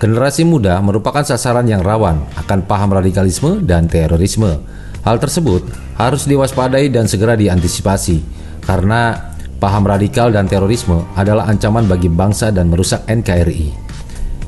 Generasi muda merupakan sasaran yang rawan akan paham radikalisme dan terorisme. Hal tersebut harus diwaspadai dan segera diantisipasi, karena paham radikal dan terorisme adalah ancaman bagi bangsa dan merusak NKRI.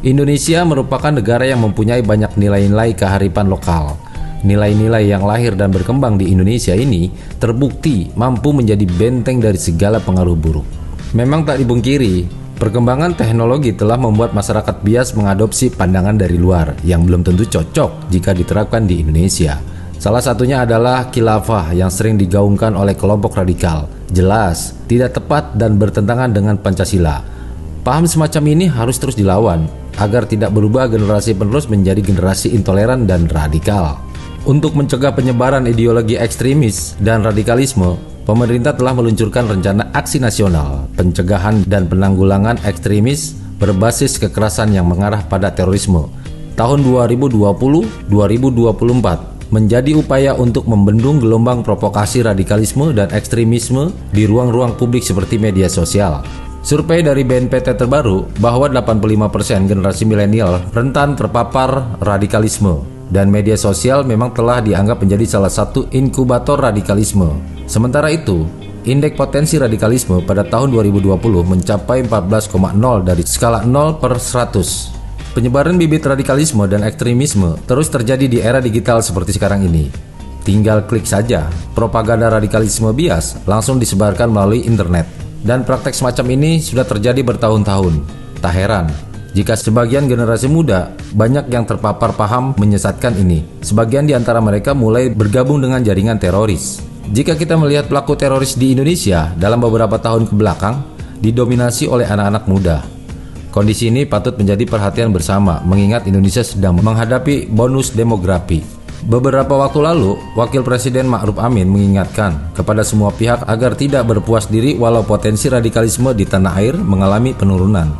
Indonesia merupakan negara yang mempunyai banyak nilai-nilai kearifan lokal. Nilai-nilai yang lahir dan berkembang di Indonesia ini terbukti mampu menjadi benteng dari segala pengaruh buruk. Memang tak dipungkiri, perkembangan teknologi telah membuat masyarakat bias mengadopsi pandangan dari luar yang belum tentu cocok jika diterapkan di Indonesia. Salah satunya adalah khilafah yang sering digaungkan oleh kelompok radikal. Jelas, tidak tepat dan bertentangan dengan Pancasila. Paham semacam ini harus terus dilawan agar tidak berubah generasi penerus menjadi generasi intoleran dan radikal. Untuk mencegah penyebaran ideologi ekstremis dan radikalisme, pemerintah telah meluncurkan rencana aksi nasional pencegahan dan penanggulangan ekstremis berbasis kekerasan yang mengarah pada terorisme tahun 2020-2024 menjadi upaya untuk membendung gelombang provokasi radikalisme dan ekstremisme di ruang-ruang publik seperti media sosial. Survei dari BNPT terbaru bahwa 85% generasi milenial rentan terpapar radikalisme, dan media sosial memang telah dianggap menjadi salah satu inkubator radikalisme. Sementara itu, indeks potensi radikalisme pada tahun 2020 mencapai 14,0 dari skala 0 per 100. Penyebaran bibit radikalisme dan ekstremisme terus terjadi di era digital seperti sekarang ini. Tinggal klik saja, propaganda radikalisme bias langsung disebarkan melalui internet. Dan praktek semacam ini sudah terjadi bertahun-tahun. Tak heran jika sebagian generasi muda banyak yang terpapar paham menyesatkan ini. Sebagian di antara mereka mulai bergabung dengan jaringan teroris. Jika kita melihat pelaku teroris di Indonesia dalam beberapa tahun ke belakang, didominasi oleh anak-anak muda. Kondisi ini patut menjadi perhatian bersama, mengingat Indonesia sedang menghadapi bonus demografi. Beberapa waktu lalu, Wakil Presiden Ma'ruf Amin mengingatkan kepada semua pihak agar tidak berpuas diri walau potensi radikalisme di tanah air mengalami penurunan.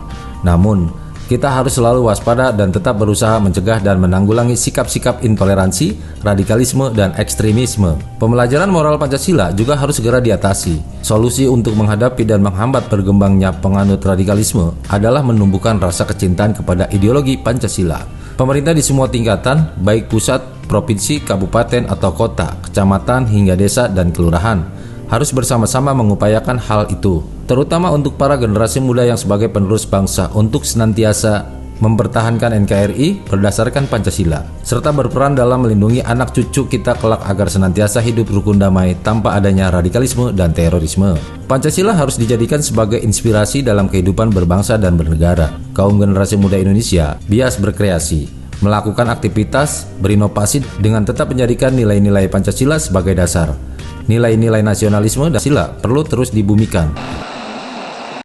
Namun, kita harus selalu waspada dan tetap berusaha mencegah dan menanggulangi sikap-sikap intoleransi, radikalisme, dan ekstremisme. Pembelajaran moral Pancasila juga harus segera diatasi. Solusi untuk menghadapi dan menghambat berkembangnya penganut radikalisme adalah menumbuhkan rasa kecintaan kepada ideologi Pancasila. Pemerintah di semua tingkatan, baik pusat, provinsi, kabupaten, atau kota, kecamatan, hingga desa dan kelurahan, harus bersama-sama mengupayakan hal itu, terutama untuk para generasi muda yang sebagai penerus bangsa untuk senantiasa mempertahankan NKRI berdasarkan Pancasila, serta berperan dalam melindungi anak cucu kita kelak agar senantiasa hidup rukun damai tanpa adanya radikalisme dan terorisme. Pancasila harus dijadikan sebagai inspirasi dalam kehidupan berbangsa dan bernegara. Kaum generasi muda Indonesia bias berkreasi, melakukan aktivitas, berinovasi dengan tetap menjadikan nilai-nilai Pancasila sebagai dasar. Nilai-nilai nasionalisme dan Pancasila perlu terus dibumikan.